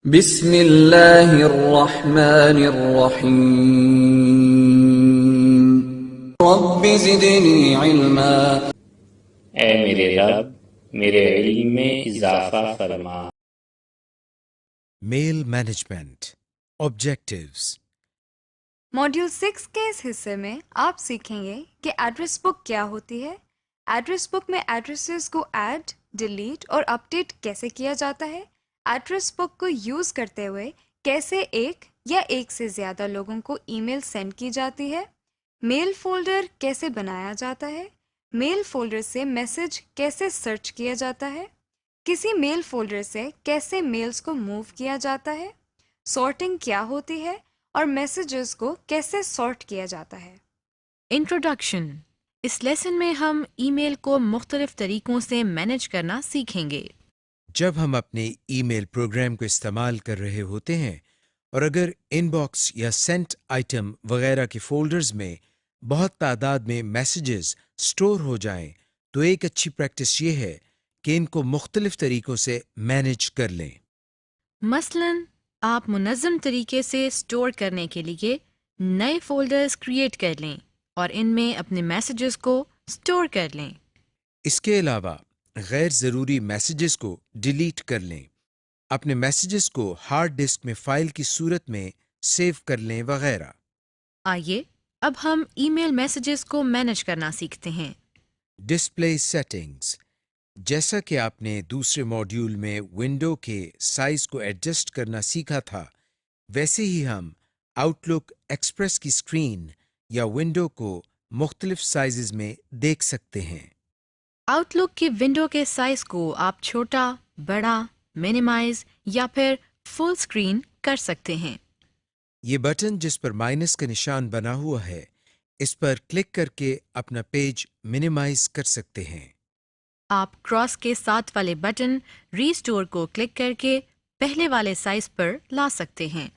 بسم اللہ الرحمن الرحیم رب زدنی علما۔ اے میرے رب، میرے علم میں اضافہ فرما۔ میل مینجمنٹ آبجیکٹیوز۔ ماڈیول 6 کے اس حصے میں آپ سیکھیں گے کہ ایڈریس بک کیا ہوتی ہے، ایڈریس بک میں ایڈریسز کو ایڈ، ڈیلیٹ اور اپڈیٹ کیسے کیا جاتا ہے، ایڈریس بک کو یوز کرتے ہوئے کیسے ایک یا ایک سے زیادہ لوگوں کو ای میل سینڈ کی جاتی ہے، میل فولڈر کیسے بنایا جاتا ہے، میل فولڈر سے میسج کیسے سرچ کیا جاتا ہے، کسی میل فولڈر سے کیسے میلز کو موو کیا جاتا ہے، سارٹنگ کیا ہوتی ہے اور میسیجز کو کیسے سارٹ کیا جاتا ہے۔ انٹروڈکشن۔ اس لیسن میں ہم ای میل کو مختلف طریقوں سے مینیج کرنا سیکھیں گے۔ جب ہم اپنے ای میل پروگرام کو استعمال کر رہے ہوتے ہیں اور اگر ان باکس یا سینٹ آئٹم وغیرہ کے فولڈرز میں بہت تعداد میں میسیجز سٹور ہو جائیں تو ایک اچھی پریکٹس یہ ہے کہ ان کو مختلف طریقوں سے مینیج کر لیں۔ مثلاً آپ منظم طریقے سے سٹور کرنے کے لیے نئے فولڈرز کریٹ کر لیں اور ان میں اپنے میسیجز کو سٹور کر لیں۔ اس کے علاوہ غیر ضروری میسیجز کو ڈیلیٹ کر لیں، اپنے میسیجز کو ہارڈ ڈسک میں فائل کی صورت میں سیو کر لیں وغیرہ۔ آئیے اب ہم ای میل میسیجز کو مینیج کرنا سیکھتے ہیں۔ Display settings. جیسا کہ آپ نے دوسرے ماڈیول میں ونڈو کے سائز کو ایڈجسٹ کرنا سیکھا تھا، ویسے ہی ہم آؤٹ لک ایکسپریس کی اسکرین یا ونڈو کو مختلف سائزز میں دیکھ سکتے ہیں۔ آؤٹ لک کی ونڈو کے سائز کو آپ چھوٹا، بڑا، منیمائز یا پھر فل اسکرین کر سکتے ہیں۔ یہ بٹن جس پر مائنس کا نشان بنا ہوا ہے، اس پر کلک کر کے اپنا پیج منیمائز کر سکتے ہیں۔ آپ کراس کے ساتھ والے بٹن ریسٹور کو کلک کر کے پہلے والے سائز پر لا سکتے ہیں۔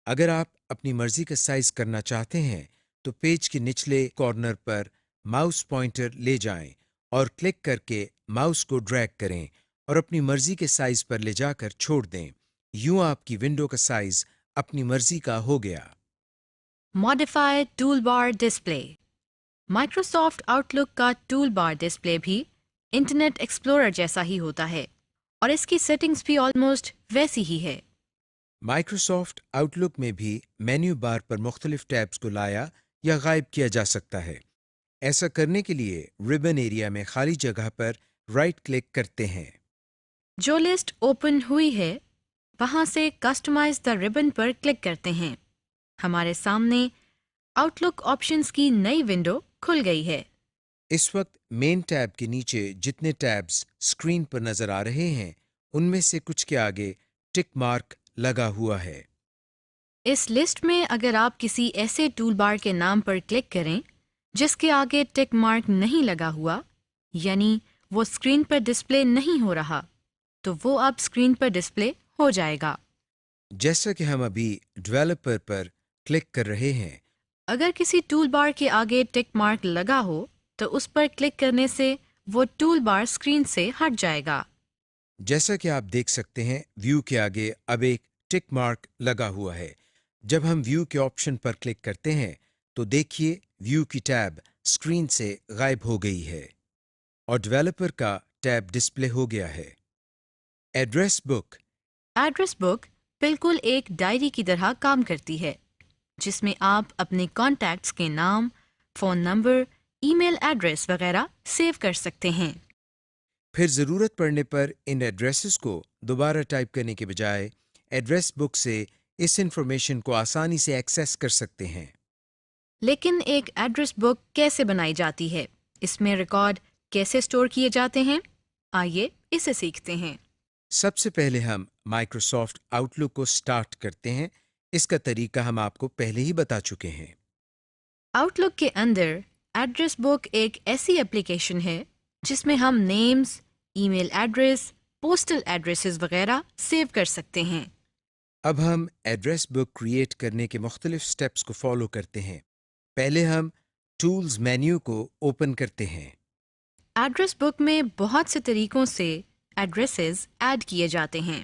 اگر آپ اپنی مرضی کا سائز کرنا چاہتے ہیں تو پیج کے نچلے کارنر پر ماؤس پوائنٹر لے جائیں اور کلک کر کے ماؤس کو ڈریگ کریں اور اپنی مرضی کے سائز پر لے جا کر چھوڑ دیں۔ یوں آپ کی ونڈو کا سائز اپنی مرضی کا ہو گیا۔ ماڈیفائی ٹول بار ڈسپلے۔ مائکروسافٹ آؤٹ لک کا ٹول بار ڈسپلے بھی انٹرنیٹ ایکسپلورر جیسا ہی ہوتا ہے اور اس کی سیٹنگز بھی آلموسٹ ویسی ہی ہے۔ مائکروسافٹ آؤٹ لک میں بھی مینیو بار پر مختلف ٹیبز کو لایا یا غائب کیا جا سکتا ہے۔ ایسا کرنے کے لیے ربن ایریا میں خالی جگہ پر رائٹ کلک کرتے ہیں۔ جو لسٹ اوپن ہوئی ہے وہاں سے کسٹمائز دا ربن پر کلک کرتے ہیں۔ ہمارے سامنے آؤٹ لک آپشنز کی نئی ونڈو کھل گئی ہے۔ اس وقت مین ٹیب کے نیچے جتنے ٹیبز اسکرین پر نظر آ رہے ہیں ان میں سے کچھ کے آگے ٹک مارک لگا ہوا ہے۔ اس لسٹ میں اگر آپ کسی ایسے ٹول بار کے نام پر کلک کریں جس کے آگے ٹک مارک نہیں لگا ہوا، یعنی وہ اسکرین پر ڈسپلے نہیں ہو رہا، تو وہ اب اسکرین پر ڈسپلے ہو جائے گا۔ جیسا کہ ہم ابھی ڈیولپر پر کلک کر رہے ہیں، اگر کسی ٹول بار کے آگے ٹک مارک لگا ہو تو اس پر کلک کرنے سے وہ ٹول بار اسکرین سے ہٹ جائے گا۔ جیسا کہ آپ دیکھ سکتے ہیں ویو کے آگے اب ایک ٹک مارک لگا ہوا ہے۔ جب ہم ویو کے آپشن پر کلک کرتے ہیں تو دیکھیے ویو کی ٹیب اسکرین سے غائب ہو گئی ہے اور ڈیولپر کا ٹیب ڈسپلے ہو گیا ہے۔ Address book. ایڈریس بک بالکل ایک ڈائری کی طرح کام کرتی ہے جس میں آپ اپنے کانٹیکٹس کے نام، فون نمبر، ای میل ایڈریس وغیرہ سیو کر سکتے ہیں۔ پھر ضرورت پڑنے پر ان ایڈریسز کو دوبارہ ٹائپ کرنے کے بجائے ایڈریس بک سے اس انفارمیشن کو آسانی سے ایکسیس کر سکتے ہیں۔ لیکن ایک ایڈریس بک کیسے بنائی جاتی ہے؟ اس میں ریکارڈ کیسے سٹور کیے جاتے ہیں؟ آئیے اسے سیکھتے ہیں۔ سب سے پہلے ہم مائکروسافٹ آؤٹ لک کو سٹارٹ کرتے ہیں۔ اس کا طریقہ ہم آپ کو پہلے ہی بتا چکے ہیں۔ آؤٹ لک کے اندر ایڈریس بک ایک ایسی ایپلیکیشن ہے جس میں ہم نیمز، ای میل ایڈریس، پوسٹل ایڈریسز وغیرہ سیو کر سکتے ہیں۔ اب ہم ایڈریس بک کریٹ کرنے کے مختلف سٹیپس کو فالو کرتے ہیں۔ پہلے ہم ٹولز مینیو کو اوپن کرتے ہیں۔ ایڈریس بک میں بہت سے طریقوں سے ایڈریسز ایڈ کیے جاتے ہیں۔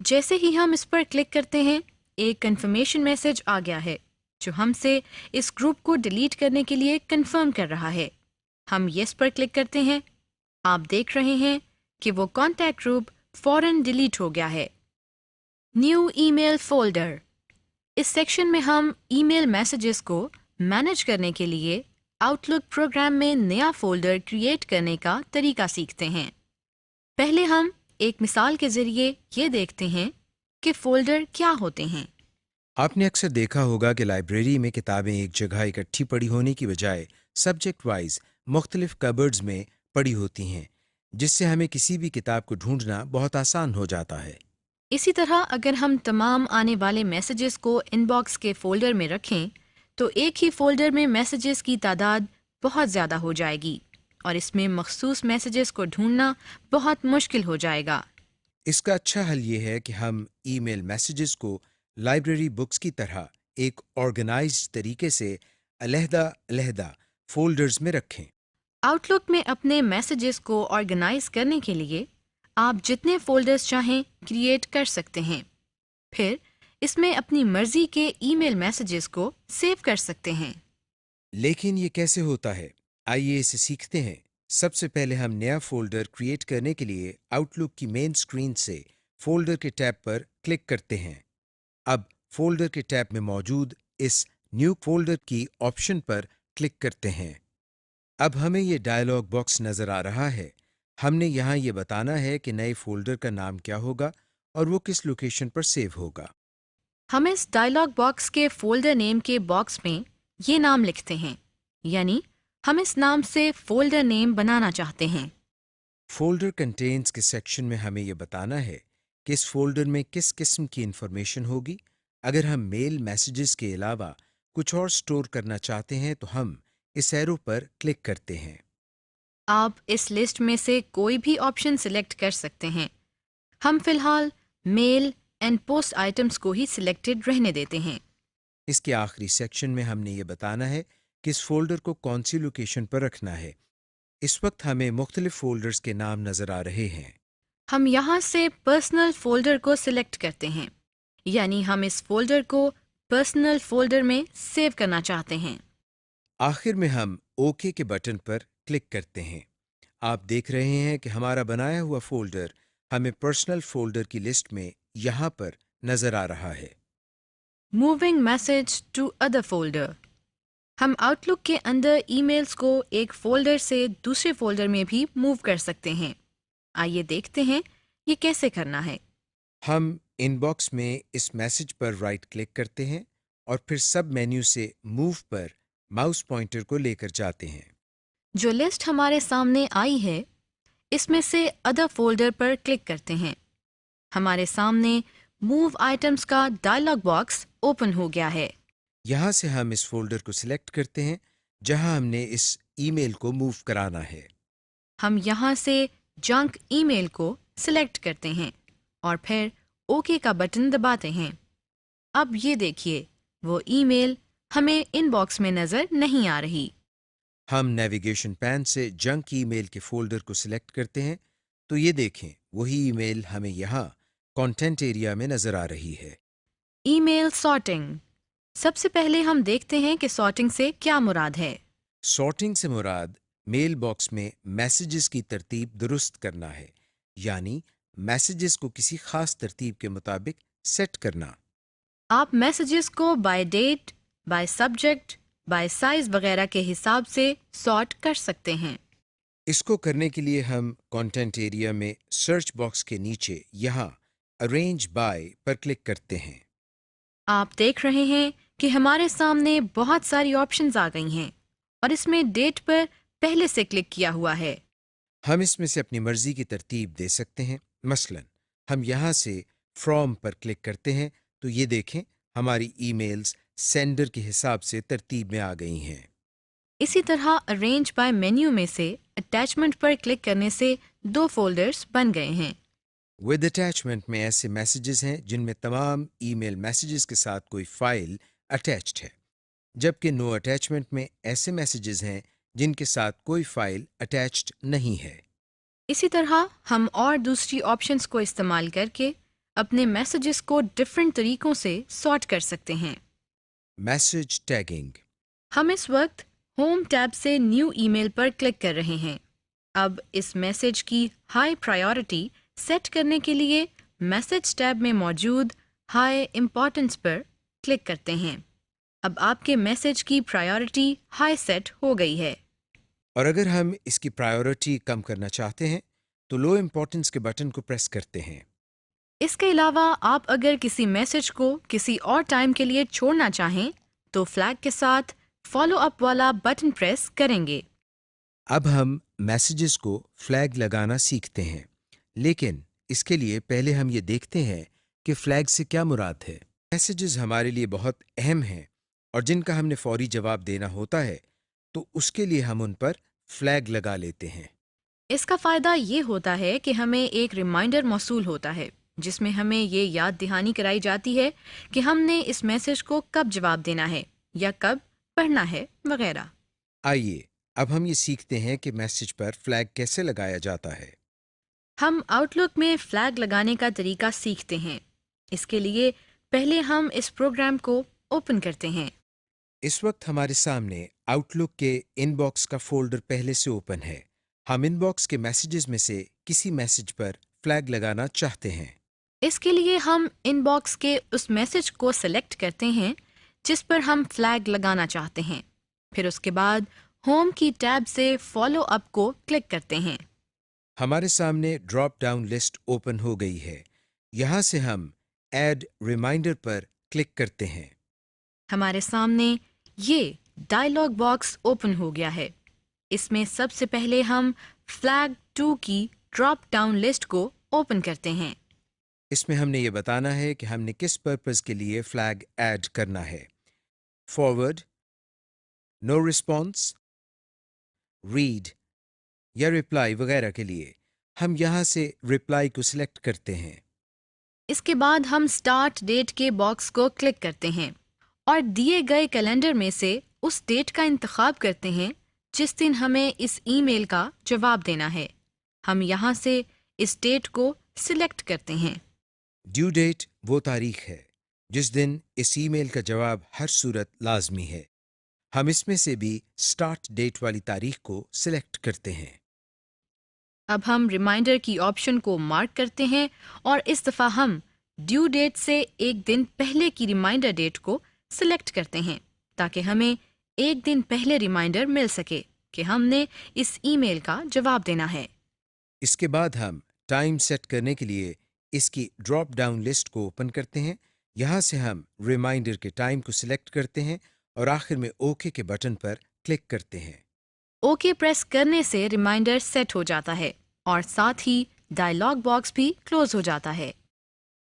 جیسے ہی ہم اس پر کلک کرتے ہیں ایک کنفرمیشن میسج آ گیا ہے جو ہم سے اس گروپ کو ڈیلیٹ کرنے کے لیے کنفرم کر رہا ہے. ہم یس پر کلک کرتے ہیں. آپ دیکھ رہے ہیں کہ وہ کانٹیکٹ گروپ فوراً ڈیلیٹ ہو گیا ہے. نیو ای میل فولڈر. اس سیکشن میں ہم ای میل میسیجز کو مینیج کرنے کے لیے آؤٹ لک پروگرام میں نیا فولڈر کریٹ کرنے کا طریقہ سیکھتے ہیں. پہلے ہم ایک مثال کے ذریعے یہ دیکھتے ہیں کہ فولڈر کیا ہوتے ہیں. آپ نے اکثر دیکھا ہوگا کہ لائبریری میں کتابیں ایک جگہ اکٹھی پڑی ہونے کی بجائے سبجیکٹ وائز مختلف کبرڈز میں پڑی ہوتی ہیں، جس سے ہمیں کسی بھی کتاب کو ڈھونڈنا بہت آسان ہو جاتا ہے. اسی طرح اگر ہم تمام آنے والے میسیجز کو ان باکس کے فولڈر میں رکھیں تو ایک ہی فولڈر میں میسیجز کی تعداد بہت زیادہ ہو جائے گی اور اس میں مخصوص میسیجز کو ڈھونڈنا بہت مشکل ہو جائے گا. اس کا اچھا حل یہ ہے کہ ہم ای میل میسیجز کو لائبریری بکس کی طرح ایک آرگنائزڈ طریقے سے علیحدہ علیحدہ فولڈرز میں رکھیں. آؤٹ لک میں اپنے میسیجز کو آرگنائز کرنے کے لیے آپ جتنے فولڈرز چاہیں کریٹ کر سکتے ہیں. پھر اس میں اپنی مرضی کے ای میل میسیجز کو سیو کر سکتے ہیں. لیکن یہ کیسے ہوتا ہے؟ آئیے اسے سیکھتے ہیں. سب سے پہلے ہم نیا فولڈر کریٹ کرنے کے لیے آؤٹ لک کی مین اسکرین سے فولڈر کے ٹیب پر کلک کرتے ہیں. اب فولڈر کے ٹیب میں موجود اس نیو فولڈر کی آپشن پر کلک کرتے ہیں. اب ہمیں یہ ڈائلاگ باکس نظر آ رہا ہے. ہم نے یہاں یہ بتانا ہے کہ نئے فولڈر کا نام کیا ہوگا اور وہ کس لوکیشن پر سیو ہوگا. ہم اس ڈائلاگ باکس کے فولڈر نیم کے باکس میں یہ نام لکھتے ہیں، یعنی ہم اس نام سے فولڈر نیم بنانا چاہتے ہیں. فولڈر کنٹینز کے سیکشن میں ہمیں یہ بتانا ہے کہ اس فولڈر میں کس قسم کی انفارمیشن ہوگی. اگر ہم میل میسیجز کے علاوہ کچھ اور سٹور کرنا چاہتے ہیں تو ہم اس ایرو پر کلک کرتے ہیں. آپ اس لسٹ میں سے کوئی بھی آپشن سلیکٹ کر سکتے ہیں. ہم فی الحال میل اینڈ پوسٹ آئٹمس کو ہی سلیکٹڈ رہنے دیتے ہیں. اس کے آخری سیکشن میں ہم نے یہ بتانا ہے کہ اس فولڈر کو کون سی لوکیشن پر رکھنا ہے. اس وقت ہمیں مختلف فولڈرز کے نام نظر آ رہے ہیں. ہم یہاں سے پرسنل فولڈر کو سلیکٹ کرتے ہیں، یعنی ہم اس فولڈر کو پرسنل فولڈر میں سیو کرنا چاہتے ہیں. آخر میں ہم اوکے کے بٹن پر کلک کرتے ہیں. آپ دیکھ رہے ہیں کہ ہمارا بنایا ہوا فولڈر ہمیں پرسنل فولڈر کی لسٹ میں یہاں پر نظر آ رہا ہے. Moving message to other folder. ہم آؤٹ لک کے اندر ای میلز کو ایک فولڈر سے دوسرے فولڈر میں بھی موو کر سکتے ہیں. آئیے دیکھتے ہیں یہ کیسے کرنا ہے. ہم ان باکس میں اس میسج پر رائٹ کلک کرتے ہیں اور پھر سب مینیو سے موو پر ماؤس پوائنٹر کو لے کر جاتے ہیں. جو لسٹ ہمارے سامنے آئی ہے اس میں سے ادر فولڈر پر کلک کرتے ہیں. ہمارے سامنے موو آئٹمس کا ڈائلاگ باکس اوپن ہو گیا ہے. یہاں سے ہم اس فولڈر کو سلیکٹ کرتے ہیں جہاں ہم نے اس ای میل کو موو کرانا ہے. ہم یہاں سے جنک ای میل کو سلیکٹ کرتے ہیں اور پھر اوکے کا بٹن دباتے ہیں. اب یہ دیکھیے وہ ای میل ہمیں ان باکس میں نظر نہیں آ رہی. ہم نیویگیشن پین سے جنک ای میل کے فولڈر کو سلیکٹ کرتے ہیں تو یہ دیکھیں وہی ای میل ہمیں یہاں کانٹینٹ ایریا میں نظر آ رہی ہے. ای میل سارٹنگ. سب سے پہلے ہم دیکھتے ہیں کہ سارٹنگ سے کیا مراد ہے. سارٹنگ سے مراد میل باکس میں میسیجز کی ترتیب درست کرنا ہے، یعنی میسیجز کو کسی خاص ترتیب کے مطابق سیٹ کرنا. آپ میسیجز کو by date, by subject, by size وغیرہ کے حساب سے سارٹ کر سکتے ہیں. اس کو کرنے کے لیے ہم کانٹینٹ ایریا میں سرچ باکس کے نیچے یہاں ارینج بائی پر کلک کرتے ہیں. آپ دیکھ رہے ہیں کہ ہمارے سامنے بہت ساری آپشنز آ گئی ہیں اور اس میں ڈیٹ پر پہلے سے کلک کیا ہوا ہے. ہم اس میں سے اپنی مرضی کی ترتیب دے سکتے ہیں. مثلا ہم یہاں سے فرام پر کلک کرتے ہیں تو یہ دیکھیں ہماری ای میلز سینڈر کے حساب سے ترتیب میں آ گئی ہیں. اسی طرح ارینج بائی مینیو میں سے اٹیچمنٹ پر کلک کرنے سے 2 فولڈرز بن گئے ہیں. ود اٹیچمنٹ میں ایسے میسیجز ہیں جن میں تمام ای میل میسیجز کے ساتھ کوئی فائل اٹیچڈ ہے، جبکہ نو اٹیچمنٹ میں ایسے میسیجز ہیں جن کے ساتھ کوئی فائل اٹیچڈ نہیں ہے. اسی طرح ہم اور دوسری آپشنز کو استعمال کر کے اپنے میسیجز کو ڈفرینٹ طریقوں سے سارٹ کر سکتے ہیں۔ Message tagging. ہم اس وقت ہوم ٹیب سے نیو ای میل پر کلک کر رہے ہیں۔ اب اس میسج کی ہائی پرائیورٹی سیٹ کرنے کے لیے میسج ٹیب میں موجود ہائی امپورٹنس پر کلک کرتے ہیں۔ اب آپ کے میسج کی پرائیورٹی ہائی سیٹ ہو گئی ہے۔ اور اگر ہم اس کی پرائیورٹی کم کرنا چاہتے ہیں تو لو امپورٹنس کے بٹن کو پریس کرتے ہیں۔ اس کے علاوہ آپ اگر کسی میسج کو کسی اور ٹائم کے لیے چھوڑنا چاہیں تو فلیگ کے ساتھ فالو اپ والا بٹن پریس کریں گے۔ اب ہم میسیجز کو فلیگ لگانا سیکھتے ہیں، لیکن اس کے لیے پہلے ہم یہ دیکھتے ہیں کہ فلیگ سے کیا مراد ہے۔ میسیجز ہمارے لیے بہت اہم ہیں اور جن کا ہم نے فوری جواب دینا ہوتا ہے تو اس کے لیے ہم ان پر فلیگ لگا لیتے ہیں۔ اس کا فائدہ یہ ہوتا ہے کہ ہمیں ایک ریمائنڈر موصول ہوتا ہے جس میں ہمیں یہ یاد دہانی کرائی جاتی ہے کہ ہم نے اس میسج کو کب جواب دینا ہے یا کب پڑھنا ہے وغیرہ۔ آئیے اب ہم یہ سیکھتے ہیں کہ میسج پر فلیگ کیسے لگایا جاتا ہے۔ ہم آؤٹ لک میں فلیگ لگانے کا طریقہ سیکھتے ہیں۔ اس کے لیے پہلے ہم اس پروگرام کو اوپن کرتے ہیں۔ اس وقت ہمارے سامنے آؤٹ لک کے ان باکس کا فولڈر پہلے سے اوپن ہے۔ ہم ان باکس کے میسیجز میں سے کسی میسج پر فلیگ لگانا چاہتے ہیں۔ اس کے لیے ہم ان باکس کے اس میسج کو سلیکٹ کرتے ہیں جس پر ہم فلیگ لگانا چاہتے ہیں، پھر اس کے بعد ہوم کی ٹیب سے فالو اپ کو کلک کرتے ہیں۔ ہمارے سامنے ڈراپ ڈاؤن لسٹ اوپن ہو گئی ہے۔ یہاں سے ہم ایڈ ریمائنڈر پر کلک کرتے ہیں۔ ہمارے سامنے یہ ڈائلاگ باکس اوپن ہو گیا ہے۔ اس میں سب سے پہلے ہم فلیگ 2 کی ڈراپ ڈاؤن لسٹ کو اوپن کرتے ہیں۔ اس میں ہم نے یہ بتانا ہے کہ ہم نے کس پرپز کے لیے فلیگ ایڈ کرنا ہے۔ فارورڈ، نو رسپانس، ریڈ یا رپلائی وغیرہ کے لیے ہم یہاں سے رپلائی کو سلیکٹ کرتے ہیں۔ اس کے بعد ہم سٹارٹ ڈیٹ کے باکس کو کلک کرتے ہیں اور دیے گئے کیلنڈر میں سے اس ڈیٹ کا انتخاب کرتے ہیں جس دن ہمیں اس ای میل کا جواب دینا ہے۔ ہم یہاں سے اس ڈیٹ کو سلیکٹ کرتے ہیں۔ ڈیو ڈیٹ وہ تاریخ ہے جس دن اس ای میل کا جواب ہر صورت لازمی ہے۔ ہم اس میں سے بھی سٹارٹ ڈیٹ والی تاریخ کو سلیکٹ کرتے ہیں۔ اب ہم ریمائنڈر کی آپشن کو مارک کرتے ہیں اور اس دفعہ ہم ڈیو ڈیٹ سے ایک دن پہلے کی ریمائنڈر ڈیٹ کو سلیکٹ کرتے ہیں تاکہ ہمیں ایک دن پہلے ریمائنڈر مل سکے کہ ہم نے اس ای میل کا جواب دینا ہے۔ اس کے بعد ہم ٹائم سیٹ کرنے کے لیے اس کی ڈراپ ڈاؤن لسٹ کو اوپن کرتے ہیں۔ یہاں سے ہم ریمائنڈر کے ٹائم کو سلیکٹ کرتے ہیں اور آخر میں اوکے کے بٹن پر کلک کرتے ہیں۔ اوکے پریس کرنے سے ریمائنڈر سیٹ ہو جاتا ہے اور ساتھ ہی ڈائلاگ باکس بھی کلوز ہو جاتا ہے۔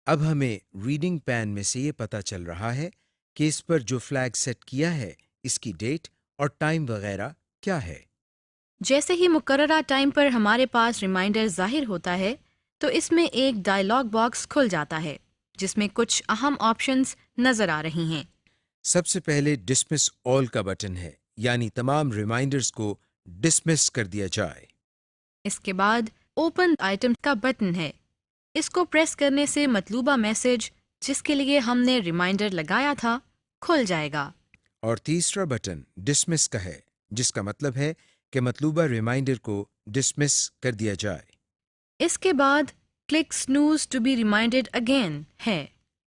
اب ہمیں ریڈنگ پین میں سے یہ پتہ چل رہا ہے کہ اس پر جو فلیگ سیٹ کیا ہے اس کی ڈیٹ اور ٹائم وغیرہ کیا ہے۔ جیسے ہی مقررہ ٹائم پر ہمارے پاس ریمائنڈر ظاہر ہوتا ہے تو اس میں ایک ڈائلاگ باکس کھل جاتا ہے جس میں کچھ اہم آپشنز نظر آ رہی ہیں۔ سب سے پہلے ڈسمس آل کا بٹن ہے، یعنی تمام ریمائنڈرز کو ڈسمس کر دیا جائے۔ اس کے بعد اوپن آئٹم کا بٹن ہے۔ اس کو پریس کرنے سے مطلوبہ میسج جس کے لیے ہم نے ریمائنڈر لگایا تھا کھل جائے گا۔ اور تیسرا بٹن ڈسمس کا ہے، جس کا مطلب ہے کہ مطلوبہ ریمائنڈر کو ڈسمس کر دیا جائے۔ اس کے بعد click snooze to be reminded again ہے،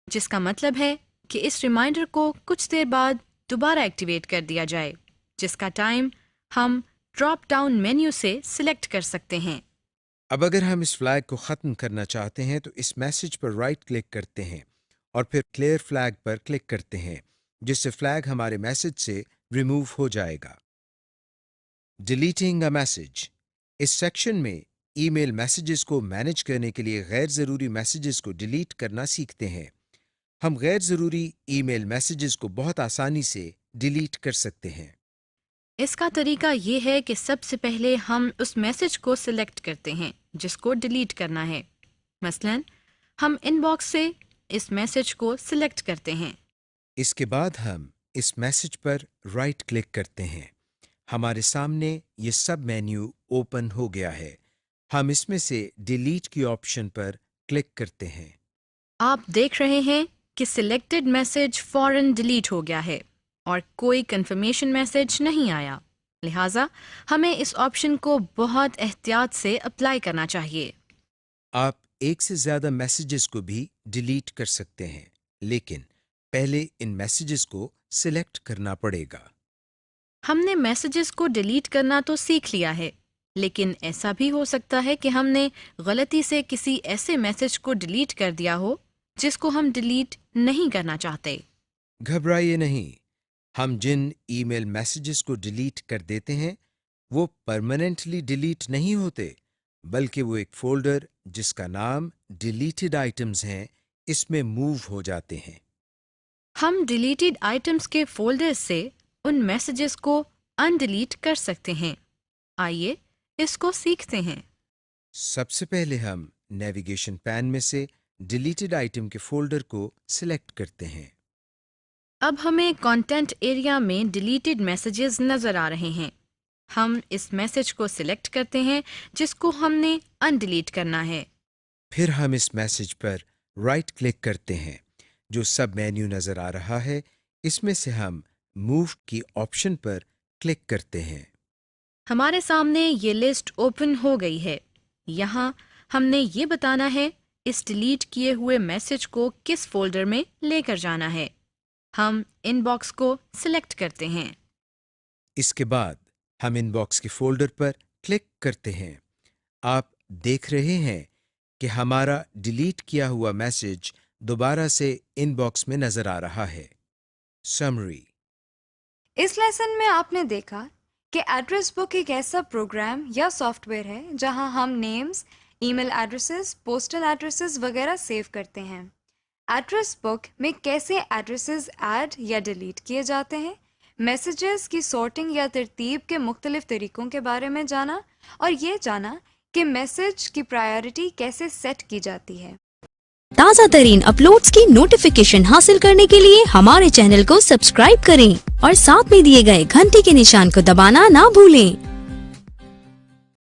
جس کا مطلب ہے کہ اس ریمائنڈر کو کچھ دیر بعد دوبارہ ایکٹیویٹ کر دیا جائے، جس کا ٹائم ہم ڈراپ ڈاؤن مینیو سے سلیکٹ کر سکتے ہیں۔ اب اگر ہم اس فلیگ کو ختم کرنا چاہتے ہیں تو اس میسج پر رائٹ کلک کرتے ہیں اور پھر کلیئر فلیگ پر کلک کرتے ہیں، جس سے فلیگ ہمارے میسج سے ریموو ہو جائے گا۔ ڈیلیٹنگ اے میسج، اس سیکشن میں ای میل میسیجز کو مینیج کرنے کے لیے غیر ضروری میسیجز کو ڈیلیٹ کرنا سیکھتے ہیں۔ ہم غیر ضروری ای میل میسیجز کو بہت آسانی سے ڈیلیٹ کر سکتے ہیں۔ اس کا طریقہ یہ ہے کہ سب سے پہلے ہم اس میسج کو سلیکٹ کرتے ہیں جس کو ڈیلیٹ کرنا ہے۔ مثلاً ہم ان باکس سے اس میسج کو سلیکٹ کرتے ہیں۔ اس کے بعد ہم اس میسج پر رائٹ کلک کرتے ہیں۔ ہمارے سامنے یہ سب مینیو اوپن ہو گیا ہے۔ ہم اس میں سے ڈیلیٹ کی آپشن پر کلک کرتے ہیں۔ آپ دیکھ رہے ہیں کہ سلیکٹڈ میسج فوراً ڈیلیٹ ہو گیا ہے اور کوئی کنفرمیشن میسج نہیں آیا، لہٰذا ہمیں اس آپشن کو بہت احتیاط سے اپلائی کرنا چاہیے۔ آپ ایک سے زیادہ میسیجز کو بھی ڈیلیٹ کر سکتے ہیں، لیکن پہلے ان میسیجز کو سلیکٹ کرنا پڑے گا۔ ہم نے میسیجز کو ڈیلیٹ کرنا تو سیکھ لیا ہے، لیکن ایسا بھی ہو سکتا ہے کہ ہم نے غلطی سے کسی ایسے میسج کو ڈیلیٹ کر دیا ہو جس کو ہم ڈیلیٹ نہیں کرنا چاہتے۔ گھبرائیے نہیں، ہم جن ای میل میسیجز کو ڈیلیٹ کر دیتے ہیں وہ پرماننٹلی ڈیلیٹ نہیں ہوتے، بلکہ وہ ایک فولڈر جس کا نام ڈیلیٹڈ آئٹمز ہیں اس میں موو ہو جاتے ہیں۔ ہم ڈیلیٹڈ آئٹمز کے فولڈر سے ان میسیجز کو ان ڈیلیٹ کر سکتے ہیں۔ آئیے اس کو سیکھتے ہیں۔ سب سے پہلے ہم نیویگیشن پین میں سے ڈیلیٹڈ آئٹم کے فولڈر کو سلیکٹ کرتے ہیں۔ اب ہمیں کانٹینٹ ایریا میں ڈیلیٹڈ میسیجز نظر آ رہے ہیں۔ ہم اس میسج کو سلیکٹ کرتے ہیں جس کو ہم نے ان ڈیلیٹ کرنا ہے۔ پھر ہم اس میسج پر رائٹ کلک کرتے ہیں، جو سب مینیو نظر آ رہا ہے اس میں سے ہم موو کی آپشن پر کلک کرتے ہیں۔ ہمارے سامنے یہ لسٹ اوپن ہو گئی ہے۔ یہاں ہم نے یہ بتانا ہے اس ڈیلیٹ کیے ہوئے میسج کو کس فولڈر میں لے کر جانا ہے۔ ہم ان باکس کو سلیکٹ کرتے ہیں۔ اس کے بعد ہم ان باکس کے فولڈر پر کلک کرتے ہیں۔ آپ دیکھ رہے ہیں کہ ہمارا ڈیلیٹ کیا ہوا میسج دوبارہ سے ان باکس میں نظر آ رہا ہے۔ سمری: اس لیسن میں آپ نے دیکھا کہ ایڈریس بک ایک ایسا پروگرام یا سافٹ ویئر ہے جہاں ہم نیمز، ای میل ایڈریسز، پوسٹل ایڈریسز وغیرہ سیو کرتے ہیں۔ ایڈریس بک میں کیسے ایڈریسز ایڈ یا ڈیلیٹ کیے جاتے ہیں، میسیجز کی سارٹنگ یا ترتیب کے مختلف طریقوں کے بارے میں جانا، اور یہ جانا کہ میسج کی پرائیورٹی کیسے سیٹ کی جاتی ہے۔ تازہ ترین اپلوڈز کی نوٹیفیکیشن حاصل کرنے کے لیے ہمارے چینل کو سبسکرائب کریں اور ساتھ میں دیے گئے گھنٹی کے نشان کو دبانا نہ بھولیں۔